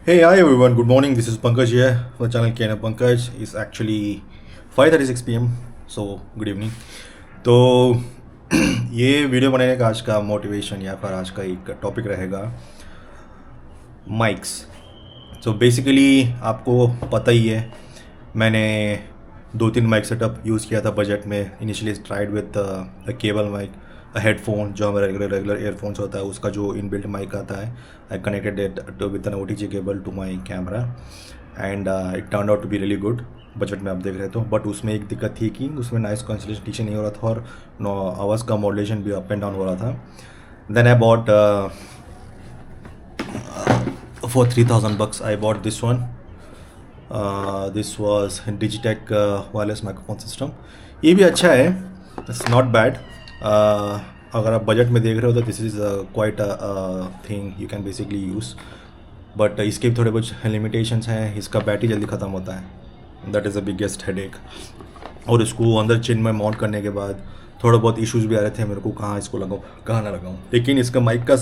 Hey, hi everyone. Good morning. This is Pankaj here for the channel KN Pankaj. It's actually 5:36 p.m. So good evening. तो ये video बनाने का आज का motivation या फिर आज का एक टॉपिक रहेगा माइक्स. सो बेसिकली आपको पता ही है, मैंने 2-3 माइक सेटअप यूज़ किया था बजट में. Initially tried with a cable mic, headphone जो हमारा रेगुलर एयरफोन्स होता है उसका जो इनबिल्ट माइक आता है. I connected it with an OTG cable to my camera and it turn out to be really good. Budget में आप देख रहे तो, बट उसमें एक दिक्कत थी कि उसमें नॉइस कैंसिलेशन नहीं हो रहा था और आवाज़ का मॉड्यूलेशन भी अप एंड डाउन हो रहा था. Then I bought for $3,000 I bought this one. This was Digitech wireless microphone system. ये भी अच्छा है, इट्स नॉट बैड. अगर आप बजट में देख रहे हो तो this is quite thing you can basically use. But इसके भी थोड़े कुछ लिमिटेशंस हैं. इसका बैटरी जल्दी ख़त्म होता है, that is the biggest headache. और इसको अंदर चिन में माउंट करने के बाद थोड़ा बहुत इश्यूज़ भी आ रहे थे मेरे को, कहाँ इसको लगाऊँ कहाँ ना लगाऊँ. लेकिन इसका माइक का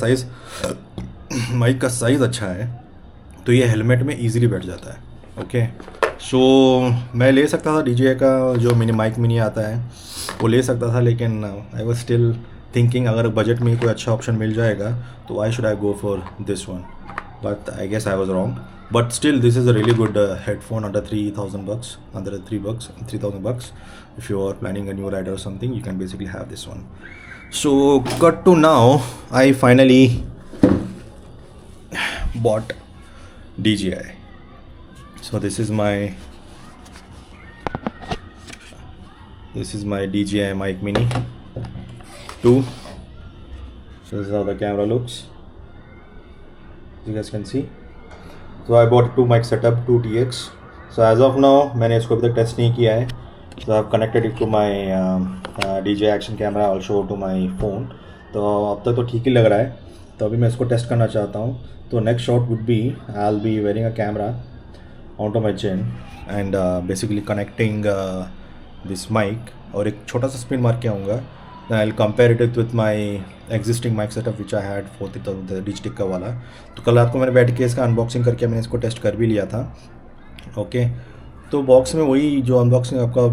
साइज़ अच्छा है तो ये हेलमेट में ईज़िली बैठ जाता है. ओके, सो मैं ले सकता था DJI का जो माइक मिनी आता है वो ले सकता था, लेकिन आई वाज स्टिल थिंकिंग अगर बजट में कोई अच्छा ऑप्शन मिल जाएगा तो I should I go for this one. But I guess I was wrong. But still this is a really good headphone under $3,000, under $3,000. If you are planning a new ride or something, you can basically have this one. So cut to now, I finally bought DJI. So this is my DJI mic mini 2. So this is how the camera looks, as you guys can see. So I bought 2 mic setup, 2 TX. So as of now मैंने इसको अभी तक test नहीं किया है. So I have connected it to my DJI action camera, also to my phone. तो अब तक तो ठीक ही लग रहा है, तो अभी मैं इसको टेस्ट करना चाहता हूँ. तो next shot would be I will be wearing a camera onto my chin and basically connecting this mic और एक छोटा सा स्पिन मार के आऊँगा. then I'll compare it with my existing mic setup which I had for the Digitech का वाला. तो कल रात को मैंने बैठ के इसका अनबॉक्सिंग करके मैंने इसको टेस्ट कर भी लिया था. ओके, तो बॉक्स में वही जो अनबॉक्सिंग आपका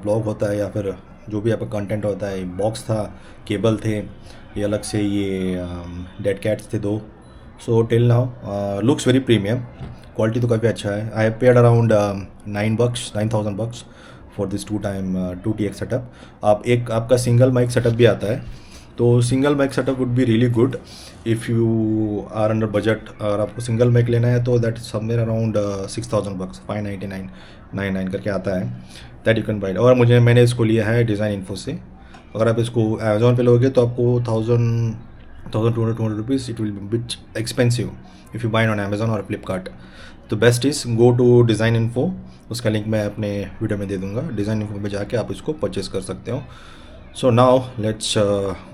ब्लॉग होता है या फिर जो भी आपका कंटेंट होता है, बॉक्स था, केबल थे, ये अलग से ये डेड कैट्स थे 2. So till now looks very premium. Quality तो काफ़ी अच्छा है. I have paid around $9,000 for this 2 TX setup. आपका सिंगल माइक सेटअप भी आता है, तो single mic setup would be really good if you are under budget. अगर आपको सिंगल माइक लेना है तो दैट समवेयर अराउंड $6,000, $599 करके आता है. That you can buy. और मैंने इसको लिया है डिज़ाइन इन्फो से. अगर आप इसको अमेज़ॉन पे लोगे तो आपको 1,200 rupees it will be bit expensive if you buy on Amazon और फ्लिपकार्ट. तो best is go to design info. उसका लिंक मैं अपने वीडियो में दे दूँगा. डिज़ाइन इन्फो में जाके आप इसको परचेज़ कर सकते हो. So now let's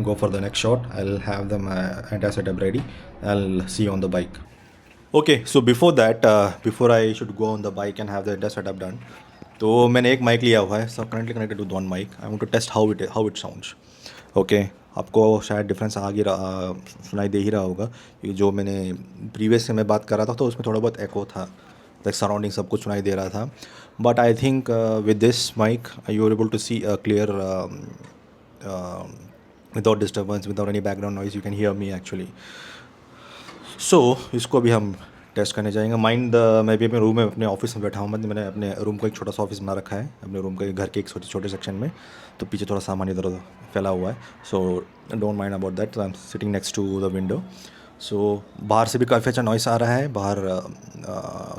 go for the next shot. I'll have the entire setup ready. I'll see you on the bike. Okay, so before that, before I should go on the bike and have the entire setup done, तो मैंने एक mic लिया हुआ है. So currently connected to one mic. I want to test how it sounds. Okay, आपको शायद difference सुनाई दे ही रहा होगा. ये जो मैंने प्रीवियस से मैं बात कर रहा था तो उसमें थोड़ा बहुत एको था, लाइक सराउंडिंग सब कुछ सुनाई दे रहा था. But I think with this mic you are able to see clear without disturbance, without any background noise, you can hear me actually. So इसको भी हम टेस्ट करने जाएंगे. मैं भी अपने रूम में अपने ऑफिस में बैठा हूँ. मैंने अपने रूम का एक छोटा सा ऑफिस बना रखा है, अपने रूम के घर के एक छोटे सेक्शन में. तो पीछे थोड़ा सामान इधर उधर फैला हुआ है. So don't mind about that. I am sitting next to the window. So बाहर से भी काफ़ी अच्छा नॉइस आ रहा है. बाहर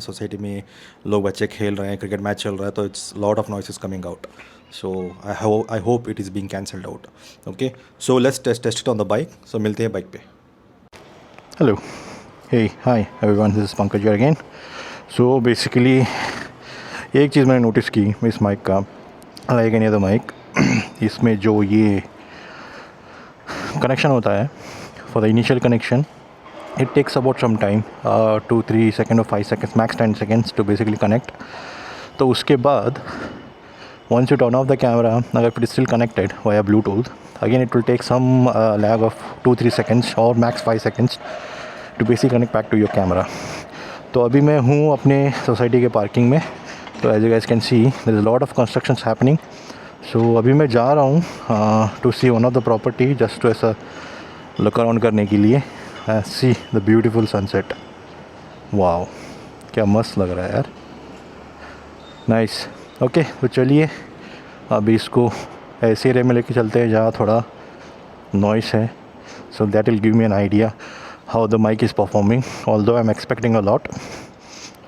सोसाइटी में लोग बच्चे खेल रहे हैं, क्रिकेट मैच चल रहा है, तो it's lot of noise is coming out. So I hope it is being cancelled out. Okay, so let's test it on the bike. So मिलते हैं बाइक पे. Hello, hey, hi everyone, this is Pankaj here again. So basically एक चीज़ मैंने notice की इस mic का, like any other mic, इसमें जो ये कनेक्शन होता है for the initial connection, it takes about some time, 2-3 seconds or 5 seconds, max 10 seconds to basically connect. तो उसके बाद once you turn off the camera, if it is still connected via Bluetooth, again it will take some lag of 2-3 seconds or max 5 seconds to basically connect back to your camera. तो अभी मैं हूँ अपने society के parking में। तो as you guys can see there is lot of constructions happening. So अभी मैं जा रहा हूँ to see one of the property, just to ऐसा लुक अराउंड करने के लिए, see the beautiful sunset. Wow, क्या मस्त लग रहा है यार, नाइस। ओके, तो चलिए अभी इसको ऐसे एरिया में लेके चलते हैं जहाँ थोड़ा नॉइस है, so that will give me an idea how the mic is performing, although I'm expecting a lot.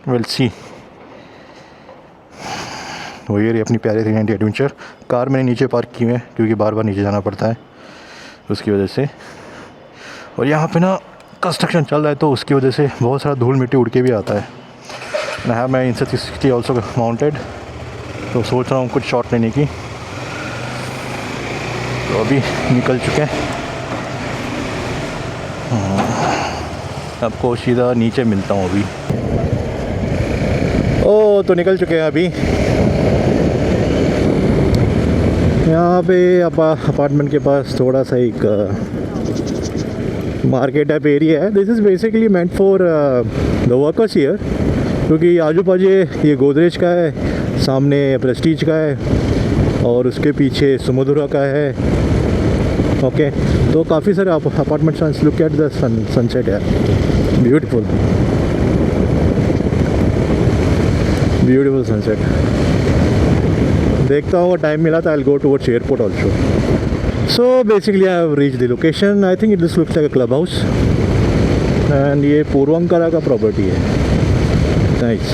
We'll see. वही रही अपनी प्यारी 390 एडवेंचर। कार मैंने नीचे पार्क की है क्योंकि बार बार नीचे जाना पड़ता है उसकी वजह से, और यहाँ पे ना कंस्ट्रक्शन चल रहा है तो उसकी वजह से बहुत सारा धूल मिट्टी उड़ के भी आता है। मैं have my Insta360 also mounted, तो सोच रहा हूँ कुछ शॉट लेने की। तो अभी निकल चुके हैं, आपको सीधा नीचे मिलता हूँ अभी। ओ, तो निकल चुके हैं अभी। यहाँ पे अपार्टमेंट के पास थोड़ा सा एक मार्केट टाइप एरिया है। This is basically meant for the workers here, क्योंकि आजू बाजू ये गोदरेज का है, सामने प्रेस्टीज का है और उसके पीछे सुमधुरा का है। ओके, तो काफ़ी सारे apartments. Look at the sunset यार, ब्यूटीफुल ब्यूटीफुल सनसेट। देखता हूँ टाइम मिला तो I will go towards airport also. So basically I have reach the location. I think it this looks like a club house and ये पूर्वंकरा का property है। Nice.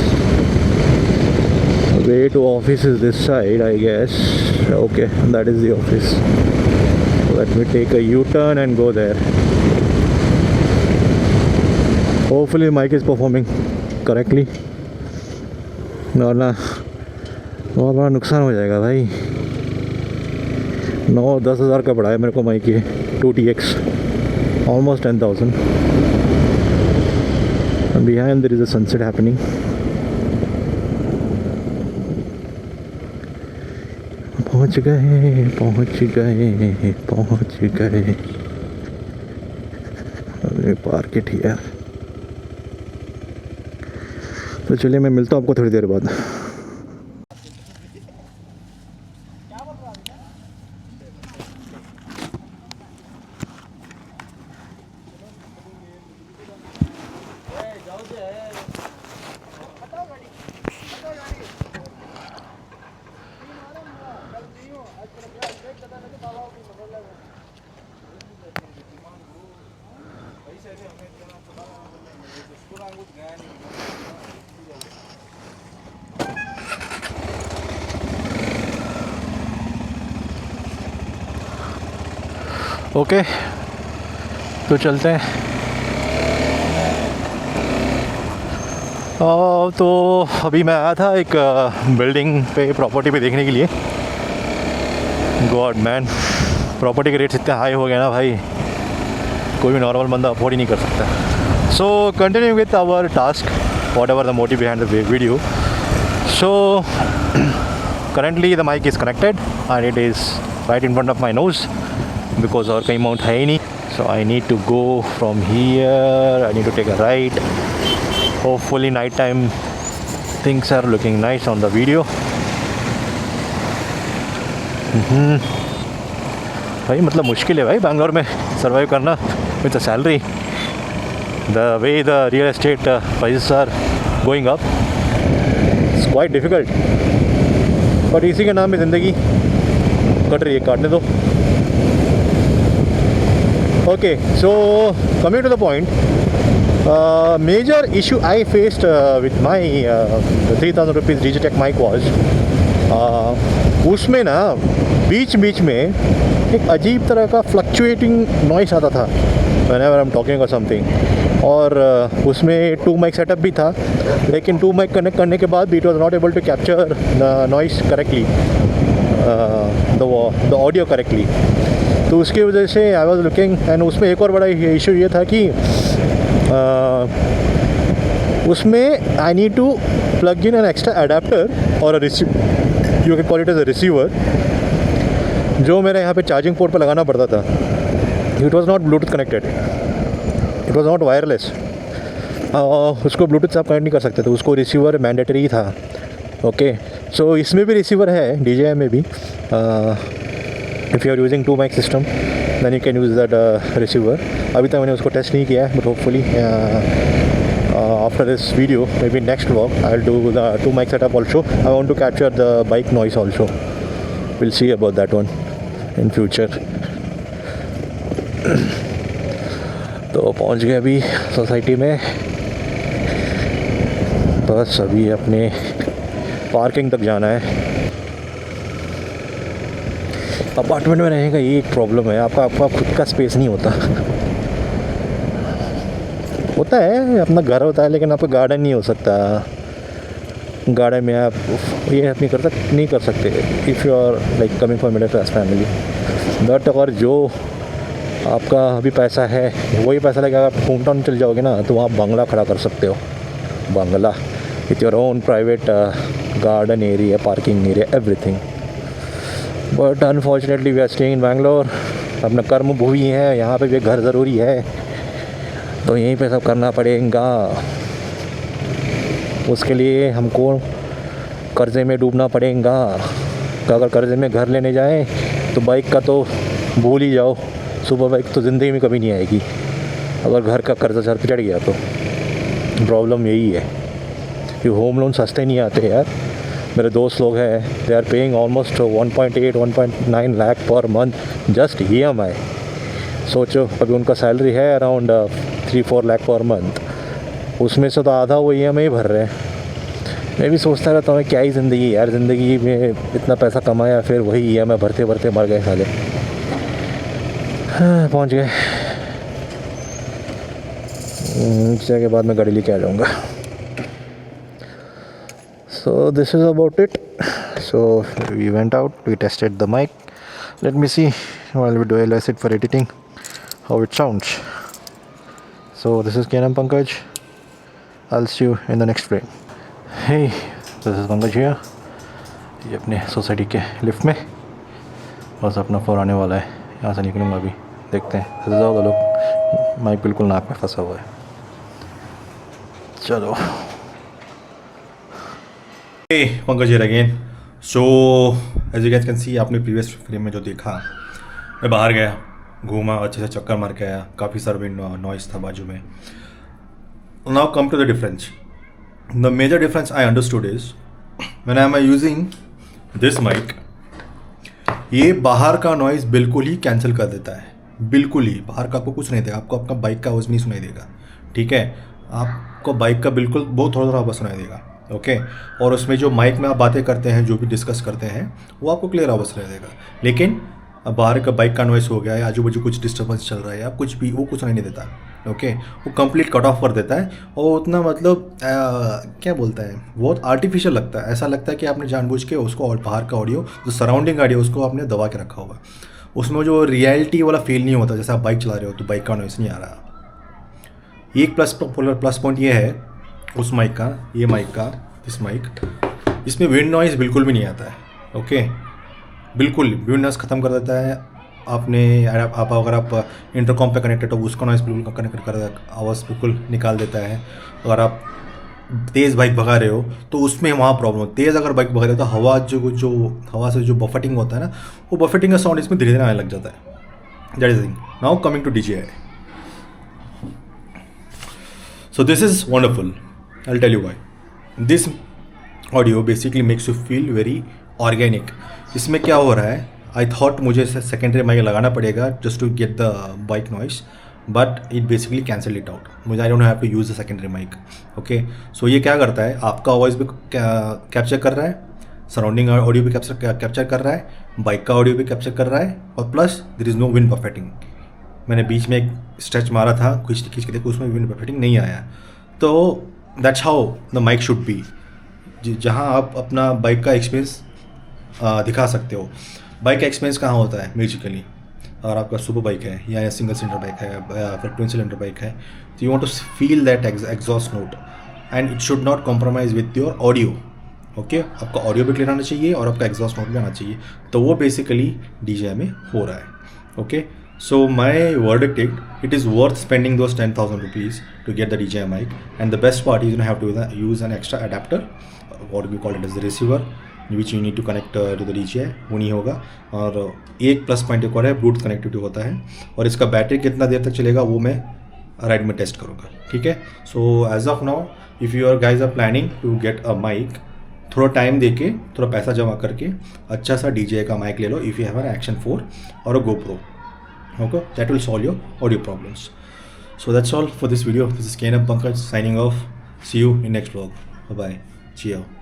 Way to office is this side I guess. Okay, that is the office. Let me take a U-turn and go there. Hopefully the mic is performing correctly. और ना बहुत बड़ा नुकसान हो जाएगा भाई। 9-10 हज़ार का पड़ा है मेरे को माइक ये 2TX, almost 10,000. And behind there is a sunset happening. पहुंच गए पहुंच गए पहुंच गए। अरे मार्केट यार। तो चलिए मैं मिलता हूँ आपको थोड़ी देर बाद। ओके, तो चलते हैं। तो अभी मैं आया था एक बिल्डिंग पे, प्रॉपर्टी पे देखने के लिए। गॉड मैन, प्रॉपर्टी के रेट्स इतने हाई हो गए ना भाई, कोई भी नॉर्मल बंदा अफोर्ड ही नहीं कर सकता। So continue with our task, whatever the motive behind the video. So currently the mic is connected and it is right in front of my nose because और कहीं माउंट है ही नहीं. So I need to go from here. I need to take a right. Hopefully night time things are looking nice on the video. भाई मतलब मुश्किल है भाई बैंगलोर में सर्वाइव करना with the salary. The way the real estate prices are going up, it's quite difficult. But इसी के नाम में ज़िंदगी कट रही है, काटने दो. Okay, so coming to the point, major issue I faced with my 3000 rupees Digitek mic was, उसमें ना बीच बीच में एक अजीब तरह का फ्लक्चुएटिंग नॉइस आता था whenever I'm talking or something. और उसमें 2 माइक सेटअप भी था, लेकिन 2 माइक कनेक्ट करने के बाद भी it was not able to capture the noise correctly, the audio correctly. तो उसकी वजह से आई वॉज लुकिंग, एंड उसमें एक और बड़ा इशू ये था कि उसमें I need to plug in an extra adapter और you can call it as a receiver, जो मेरे यहाँ पे चार्जिंग पोर्ट पर लगाना पड़ता था. It was not Bluetooth connected, it was not wireless. उसको ब्लूटूथ से आप कनेक्ट नहीं कर सकते थे, उसको रिसीवर मैंडेटरी था। ओके, सो इसमें भी रिसीवर है, DJI में भी। If you are using 2 mic system then you can use that receiver. अभी तक मैंने उसको टेस्ट नहीं किया है, but hopefully after this video, maybe next vlog, I'll do the 2 mic setup also. I want to capture the bike noise also. We'll see about that one in future. तो पहुंच गए अभी सोसाइटी में, बस अभी अपने पार्किंग तक जाना है। अपार्टमेंट में रहने का ये एक प्रॉब्लम है, आपका खुद का स्पेस नहीं होता है, अपना घर होता है लेकिन आपका गार्डन नहीं हो सकता। गार्डन में आप ये नहीं कर सकते if you are like coming from middle class family. But अगर जो आपका अभी पैसा है वही पैसा लेके आप होम टाउन चल जाओगे ना, तो वहाँ बंगला खड़ा कर सकते हो, बंगला with your own private garden area, parking area, everything. But unfortunately we are staying in Bangalore. अपना कर्म भूमि है, यहाँ पे भी घर ज़रूरी है, तो यहीं पे सब करना पड़ेगा। उसके लिए हमको कर्ज़े में डूबना पड़ेगा। तो अगर कर्ज़े में घर लेने जाएं तो बाइक का तो भूल ही जाओ, सुपर बाइक तो ज़िंदगी में कभी नहीं आएगी। अगर घर का कर्ज़ा सर पे चढ़ गया तो प्रॉब्लम यही है कि होम लोन सस्ते नहीं आते यार। मेरे दोस्त लोग हैं, they are paying almost 1.8-1.9 lakh per month just EMI। सोचो, अभी उनका सैलरी है अराउंड 3-4 लाख पर मंथ, उसमें से तो आधा वो EMI भर रहे हैं। मैं भी सोचता रहता हूँ क्या ही ज़िंदगी यार, ज़िंदगी में इतना पैसा कमाया फिर वही EMI भरते भरते मर गए साले। हाँ, पहुँच गए। के बाद मैं गाड़ी लेके आ जाऊँगा। So this is about it. So we went out, we tested the mic. Let me see while we do it for editing how it sounds. So this is KNM Pankaj. I'll see you in the next frame. Hey, this is Pankaj here. ये अपने society के lift में, बस अपना phone आने वाला है, यहाँ से निकलूँगा अभी, देखते हैं। सजा होगा लोग, माइक बिल्कुल नाक में फंसा हुआ है। चलो। Hey, Pankaj here again. So as you guys can see, आपने प्रीवियस फ्रेम में जो देखा, मैं बाहर गया, घूमा, अच्छे से चक्कर मार के आया, काफ़ी सारा विंड नॉइस था बाजू में। Now come to the difference. The major difference I understood is when I am using this mic, ये बाहर का नॉइस बिल्कुल ही कैंसिल कर देता है, बिल्कुल ही। बाहर का आपको कुछ नहीं देगा, आपको आपका बाइक का आवाज़ नहीं सुनाई देगा, ठीक है। आपको बाइक का बिल्कुल बहुत थोड़ा थोड़ा आवाज़ सुनाई देगा, ओके। और उसमें जो माइक में आप बातें करते हैं, जो भी डिस्कस करते हैं, वो आपको क्लियर आवाज़ सुनाई देगा। लेकिन बाहर का बाइक का नॉइस हो गया है, आजू बाजू कुछ डिस्टर्बेंस चल रहा है या कुछ भी, वो कुछ नहीं देता, ओके। वो कंप्लीट कट ऑफ कर देता है और उतना मतलब क्या बोलता है, बहुत आर्टिफिशियल लगता है। ऐसा लगता है कि आपने जानबूझ के उसको और बाहर का ऑडियो, जो सराउंडिंग ऑडियो, उसको आपने दबा के रखा होगा। उसमें जो रियलिटी वाला फील नहीं होता, जैसे आप बाइक चला रहे हो तो बाइक का नॉइस नहीं आ रहा। एक प्लस पॉइंट ये है उस माइक का, ये माइक का, इस माइक, इसमें विंड नॉइस बिल्कुल भी नहीं आता है, ओके। बिल्कुल विंड नॉइस ख़त्म कर देता है। आपने आप अगर आप इंटरकॉम पे कनेक्टेड हो, उसका नॉइस बिल्कुल कनेक्ट कर, आवाज़ बिल्कुल निकाल देता है। अगर आप तेज़ बाइक भगा रहे हो तो उसमें वहाँ प्रॉब्लम होती है। तेज़ अगर बाइक भगा रहे हो तो हवा से जो बफेटिंग होता है ना, वो बफेटिंग का साउंड इसमें धीरे धीरे आने लग जाता है। That is thing. Now coming to DJI, so this is wonderful. I'll tell you why. This audio basically makes you feel very organic. इसमें क्या हो रहा है, आई थॉट मुझे सेकेंडरी माइक लगाना पड़ेगा just to get the bike noise, but it basically cancel it out. मुझे I don't have to use the secondary mike, okay. So ये क्या करता है, आपका वॉइस भी कैप्चर कर रहा है, सराउंडिंग ऑडियो भी कैप्चर कर रहा है, बाइक का ऑडियो भी कैप्चर कर रहा है, और plus there is no wind buffeting. मैंने बीच में एक स्ट्रेच मारा था, खींच के देखो, उसमें विंड बफेटिंग नहीं आया। तो that's how the mic should be, जहाँ आप अपना बाइक का एक्सपीरियंस दिखा सकते हो। बाइक का एक्सपीरियंस कहाँ होता है म्यूजिकली, अगर आपका सुपर बाइक है या सिंगल सिलेंडर बाइक है या फिर ट्विन सिलेंडर बाइक है, तो you want to feel that exhaust note and it should not compromise with your audio, okay. आपका ऑडियो भी क्लियर आना चाहिए और आपका एग्जॉस्ट नोट भी आना चाहिए। तो वो बेसिकली DJI में हो रहा है, okay. So my verdict, it is worth spending those 10,000 rupees to get the DJI mic, and the best part is you have to use an extra adapter, what we call it as the receiver, which you need to connect to the DJI. वो नहीं होगा. और एक plus point एक और है, Bluetooth connectivity होता है, और इसका बैटरी कितना देर तक चलेगा वो मैं राइड में टेस्ट करूँगा. ठीक है. So as of now if you are guys are planning to get a mic, थोड़ा टाइम देके थोड़ा पैसा जमा करके अच्छा सा DJI का माइक ले लो. If you have an Action 4 और अ GoPro. Okay, that will solve your audio problems. So that's all for this video. This is KNM Pankaj signing off. See you in next vlog. Bye bye. Cheers.